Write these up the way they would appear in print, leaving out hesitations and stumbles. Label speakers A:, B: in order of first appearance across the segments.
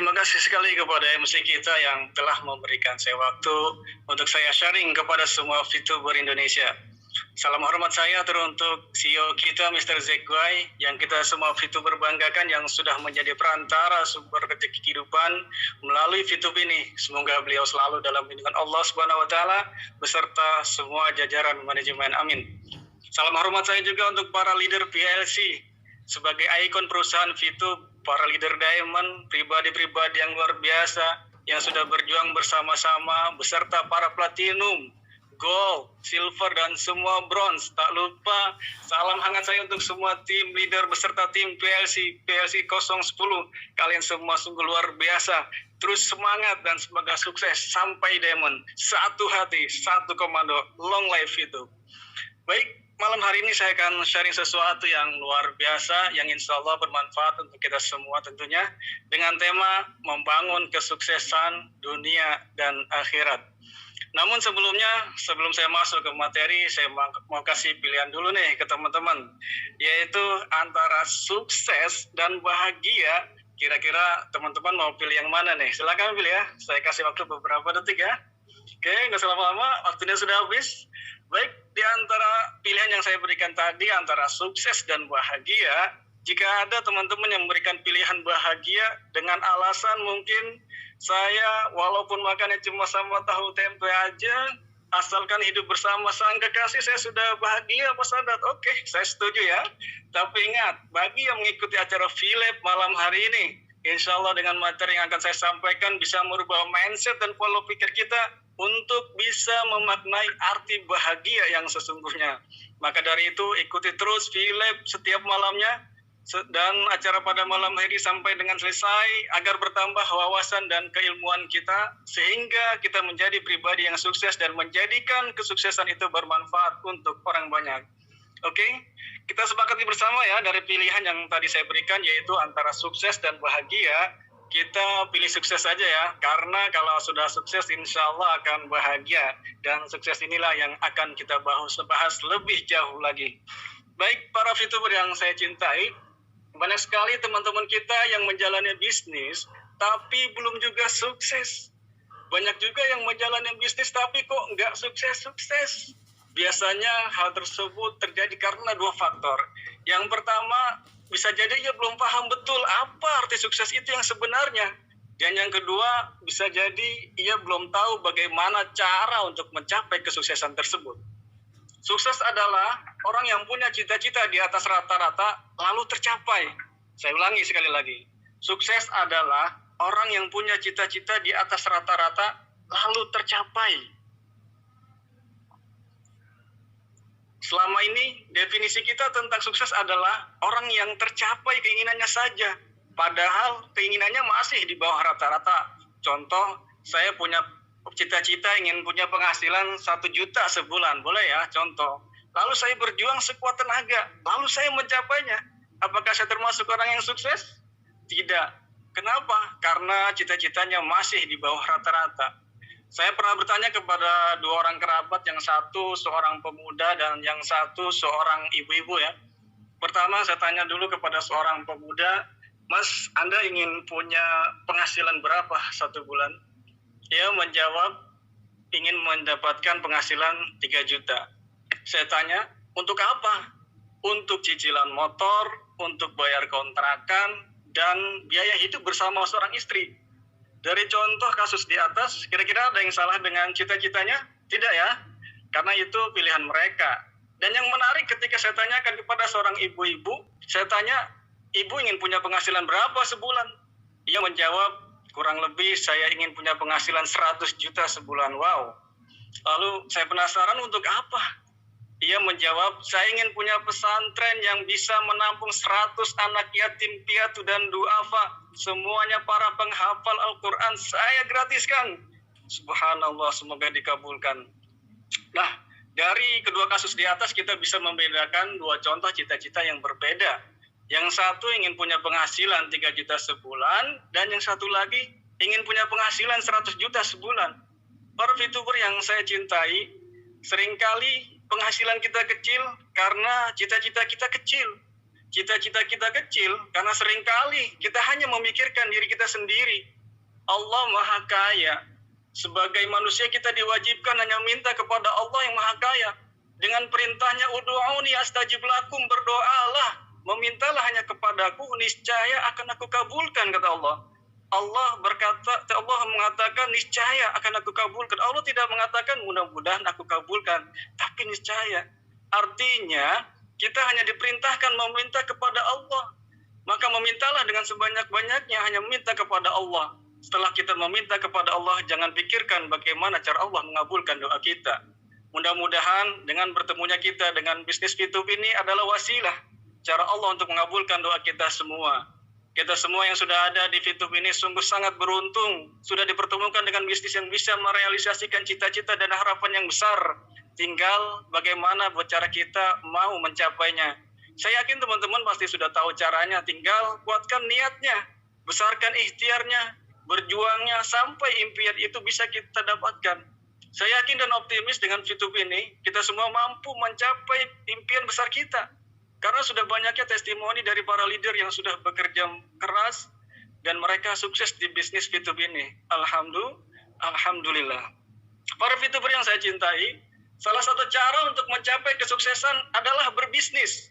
A: Terima kasih sekali kepada MC kita yang telah memberikan saya waktu untuk saya sharing kepada semua VTuber Indonesia. Salam hormat saya teruntuk CEO kita Mr. Zegway yang kita semua VTuber banggakan yang sudah menjadi perantara sumber rezeki kehidupan melalui VTube ini. Semoga beliau selalu dalam lindungan Allah Subhanahu wa taala beserta semua jajaran manajemen. Amin. Salam hormat saya juga untuk para leader PLC sebagai ikon perusahaan VTube, para leader Diamond, pribadi-pribadi yang luar biasa yang sudah berjuang bersama-sama beserta para Platinum, Gold, Silver, dan semua Bronze. Tak lupa salam hangat saya untuk semua tim leader beserta tim PLC 010. Kalian semua sungguh luar biasa. Terus semangat dan semoga sukses sampai Diamond. Satu hati, satu komando. Long life itu. Baik, malam hari ini saya akan sharing sesuatu yang luar biasa yang insya Allah bermanfaat untuk kita semua tentunya dengan tema membangun kesuksesan dunia dan akhirat. Namun sebelumnya, sebelum saya masuk ke materi, saya mau kasih pilihan dulu nih ke teman-teman, yaitu antara sukses dan bahagia. Kira-kira teman-teman mau pilih yang mana nih? Silakan pilih ya, saya kasih waktu beberapa detik ya. Oke, nggak usah lama-lama, waktunya sudah habis. Baik, di antara pilihan yang saya berikan tadi, antara sukses dan bahagia, jika ada teman-teman yang memberikan pilihan bahagia dengan alasan mungkin saya walaupun makannya cuma sama tahu tempe aja, asalkan hidup bersama sang kekasih saya sudah bahagia Pak Sadat. Oke, saya setuju ya. Tapi ingat, bagi yang mengikuti acara Philip malam hari ini, insya Allah dengan materi yang akan saya sampaikan bisa merubah mindset dan pola pikir kita untuk bisa memaknai arti bahagia yang sesungguhnya. Maka dari itu ikuti terus Philip setiap malamnya dan acara pada malam hari sampai dengan selesai agar bertambah wawasan dan keilmuan kita sehingga kita menjadi pribadi yang sukses dan menjadikan kesuksesan itu bermanfaat untuk orang banyak. Oke, kita sepakati bersama ya dari pilihan yang tadi saya berikan yaitu antara sukses dan bahagia. Kita pilih sukses saja ya, karena kalau sudah sukses insya Allah akan bahagia dan sukses inilah yang akan kita bahas lebih jauh lagi. Baik para VTuber yang saya cintai, banyak sekali teman-teman kita yang menjalani bisnis tapi belum juga sukses. Banyak juga yang menjalani bisnis tapi kok nggak sukses-sukses. Biasanya hal tersebut terjadi karena dua faktor. Yang pertama, bisa jadi ia belum paham betul apa arti sukses itu yang sebenarnya. Dan yang kedua, bisa jadi ia belum tahu bagaimana cara untuk mencapai kesuksesan tersebut. Sukses adalah orang yang punya cita-cita di atas rata-rata lalu tercapai. Saya ulangi sekali lagi. Sukses adalah orang yang punya cita-cita di atas rata-rata lalu tercapai. Selama ini definisi kita tentang sukses adalah orang yang tercapai keinginannya saja. Padahal keinginannya masih di bawah rata-rata. Contoh, saya punya cita-cita ingin punya penghasilan 1 juta sebulan, boleh ya contoh. Lalu saya berjuang sekuat tenaga, lalu saya mencapainya. Apakah saya termasuk orang yang sukses? Tidak. Kenapa? Karena cita-citanya masih di bawah rata-rata. Saya pernah bertanya kepada 2 orang kerabat, yang satu seorang pemuda dan yang satu seorang ibu-ibu ya. Pertama saya tanya dulu kepada seorang pemuda, Mas, Anda ingin punya penghasilan berapa 1 bulan? Dia menjawab, ingin mendapatkan penghasilan 3 juta. Saya tanya, untuk apa? Untuk cicilan motor, untuk bayar kontrakan, dan biaya hidup bersama seorang istri. Dari contoh kasus di atas, kira-kira ada yang salah dengan cita-citanya? Tidak ya, karena itu pilihan mereka. Dan yang menarik ketika saya tanyakan kepada seorang ibu-ibu, saya tanya, ibu ingin punya penghasilan berapa sebulan? Ia menjawab, kurang lebih saya ingin punya penghasilan 100 juta sebulan. Wow. Lalu saya penasaran untuk apa? Ia menjawab, saya ingin punya pesantren yang bisa menampung 100 anak yatim piatu dan duafa. Semuanya para penghafal Al-Quran saya gratiskan. Subhanallah, semoga dikabulkan. Nah, dari kedua kasus di atas kita bisa membedakan 2 contoh cita-cita yang berbeda. Yang satu ingin punya penghasilan 3 juta sebulan, dan yang satu lagi ingin punya penghasilan 100 juta sebulan. Para VTuber yang saya cintai, seringkali penghasilan kita kecil karena cita-cita kita kecil. cita-cita kita kecil karena seringkali kita hanya memikirkan diri kita sendiri. Allah Maha Kaya. Sebagai manusia kita diwajibkan hanya minta kepada Allah yang Maha Kaya. Dengan perintahnya ud'uuni astajib lakum, berdoalah, memintalah hanya kepadaku, niscaya akan aku kabulkan, kata Allah. Allah mengatakan niscaya akan aku kabulkan. Allah tidak mengatakan mudah-mudahan aku kabulkan, tapi niscaya. Artinya kita hanya diperintahkan meminta kepada Allah. Maka memintalah dengan sebanyak-banyaknya, hanya minta kepada Allah. Setelah kita meminta kepada Allah, jangan pikirkan bagaimana cara Allah mengabulkan doa kita. Mudah-mudahan dengan bertemunya kita dengan bisnis Fitup ini adalah wasilah cara Allah untuk mengabulkan doa kita semua. Kita semua yang sudah ada di Fitup ini sungguh sangat beruntung, sudah dipertemukan dengan bisnis yang bisa merealisasikan cita-cita dan harapan yang besar. Tinggal bagaimana cara kita mau mencapainya. Saya yakin teman-teman pasti sudah tahu caranya, tinggal kuatkan niatnya, besarkan ikhtiarnya, berjuangnya sampai impian itu bisa kita dapatkan. Saya yakin dan optimis dengan Fitup ini, kita semua mampu mencapai impian besar kita. Karena sudah banyaknya testimoni dari para leader yang sudah bekerja keras dan mereka sukses di bisnis Fitup ini. Alhamdulillah. Para Fituber yang saya cintai, salah satu cara untuk mencapai kesuksesan adalah berbisnis.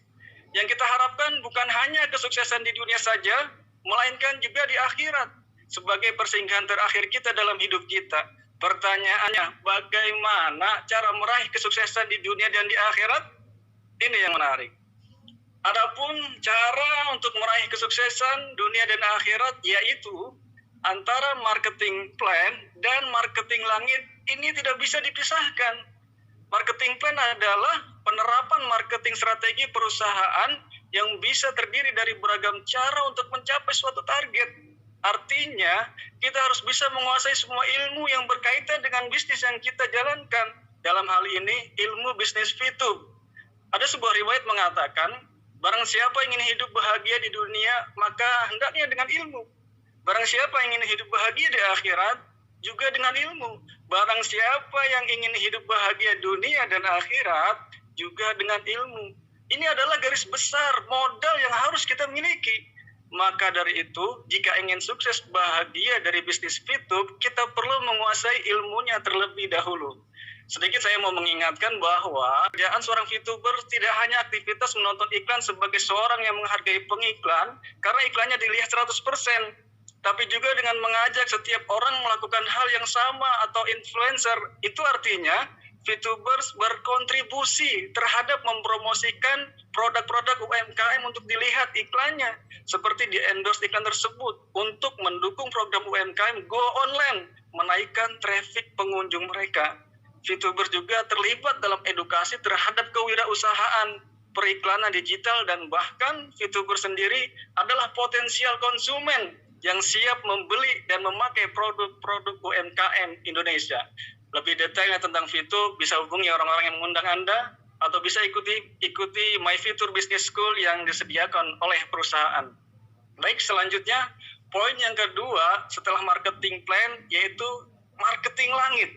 A: Yang kita harapkan bukan hanya kesuksesan di dunia saja, melainkan juga di akhirat. Sebagai persinggahan terakhir kita dalam hidup kita. Pertanyaannya, bagaimana cara meraih kesuksesan di dunia dan di akhirat? Ini yang menarik. Adapun cara untuk meraih kesuksesan dunia dan akhirat yaitu antara marketing plan dan marketing langit ini tidak bisa dipisahkan. Marketing plan adalah penerapan marketing strategi perusahaan yang bisa terdiri dari beragam cara untuk mencapai suatu target. Artinya, kita harus bisa menguasai semua ilmu yang berkaitan dengan bisnis yang kita jalankan. Dalam hal ini, ilmu bisnis Fitup. Ada sebuah riwayat mengatakan, barang siapa ingin hidup bahagia di dunia, maka hendaknya dengan ilmu. Barang siapa yang ingin hidup bahagia di akhirat, juga dengan ilmu. Barang siapa yang ingin hidup bahagia dunia dan akhirat, juga dengan ilmu. Ini adalah garis besar modal yang harus kita miliki. Maka dari itu, jika ingin sukses bahagia dari bisnis Fitup, kita perlu menguasai ilmunya terlebih dahulu. Sedikit saya mau mengingatkan bahwa kerjaan seorang Fituber tidak hanya aktivitas menonton iklan sebagai seorang yang menghargai pengiklan, karena iklannya dilihat 100%, tapi juga dengan mengajak setiap orang melakukan hal yang sama atau influencer. Itu artinya Fitubers berkontribusi terhadap mempromosikan produk-produk UMKM untuk dilihat iklannya, seperti di endorse iklan tersebut untuk mendukung program UMKM Go Online, menaikkan traffic pengunjung mereka. Fitubers juga terlibat dalam edukasi terhadap kewirausahaan, periklanan digital, dan bahkan Fitubers sendiri adalah potensial konsumen yang siap membeli dan memakai produk-produk UMKM Indonesia. Lebih detailnya tentang Fitup bisa hubungi orang-orang yang mengundang Anda atau bisa ikuti My Fitur Business School yang disediakan oleh perusahaan. Baik, selanjutnya poin yang kedua setelah marketing plan yaitu marketing langit.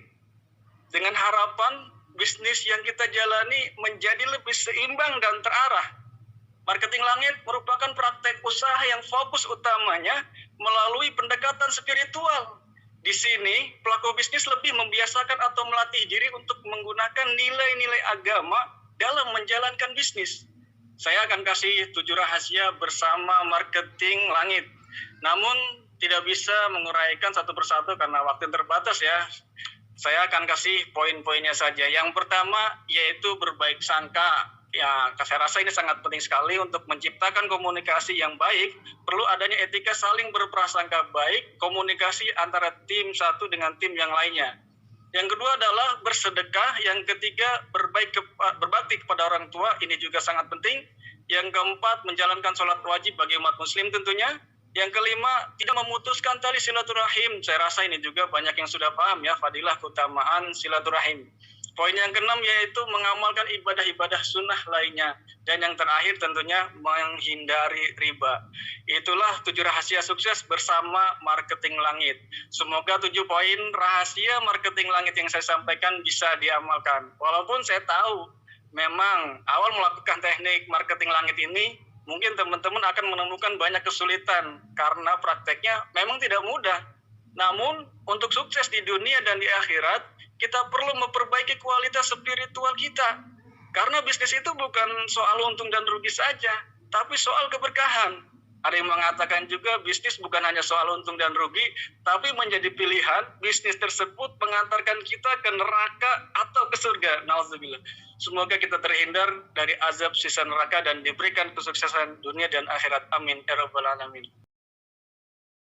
A: Dengan harapan bisnis yang kita jalani menjadi lebih seimbang dan terarah. Marketing langit merupakan praktek usaha yang fokus utamanya melalui pendekatan spiritual. Di sini, pelaku bisnis lebih membiasakan atau melatih diri untuk menggunakan nilai-nilai agama dalam menjalankan bisnis. Saya akan kasih 7 rahasia bersama marketing langit. Namun, tidak bisa menguraikan satu persatu karena waktu terbatas ya. Saya akan kasih poin-poinnya saja. Yang pertama, yaitu berbaik sangka. Ya, saya rasa ini sangat penting sekali untuk menciptakan komunikasi yang baik. Perlu adanya etika saling berprasangka baik, komunikasi antara tim satu dengan tim yang lainnya. Yang kedua adalah bersedekah. Yang ketiga, berbakti kepada orang tua. Ini juga sangat penting. Yang keempat, menjalankan sholat wajib bagi umat muslim tentunya. Yang kelima, tidak memutuskan tali silaturahim. Saya rasa ini juga banyak yang sudah paham ya, fadilah keutamaan silaturahim. Poin yang keenam yaitu mengamalkan ibadah-ibadah sunnah lainnya. Dan yang terakhir tentunya menghindari riba. Itulah 7 rahasia sukses bersama marketing langit. Semoga 7 poin rahasia marketing langit yang saya sampaikan bisa diamalkan. Walaupun saya tahu memang awal melakukan teknik marketing langit ini mungkin teman-teman akan menemukan banyak kesulitan karena prakteknya memang tidak mudah. Namun untuk sukses di dunia dan di akhirat, kita perlu memperbaiki kualitas spiritual kita. Karena bisnis itu bukan soal untung dan rugi saja, tapi soal keberkahan. Ada yang mengatakan juga bisnis bukan hanya soal untung dan rugi, tapi menjadi pilihan bisnis tersebut mengantarkan kita ke neraka atau ke surga. Nauzubillah. Semoga kita terhindar dari azab siksa neraka dan diberikan kesuksesan dunia dan akhirat. Amin ya rabbal alamin.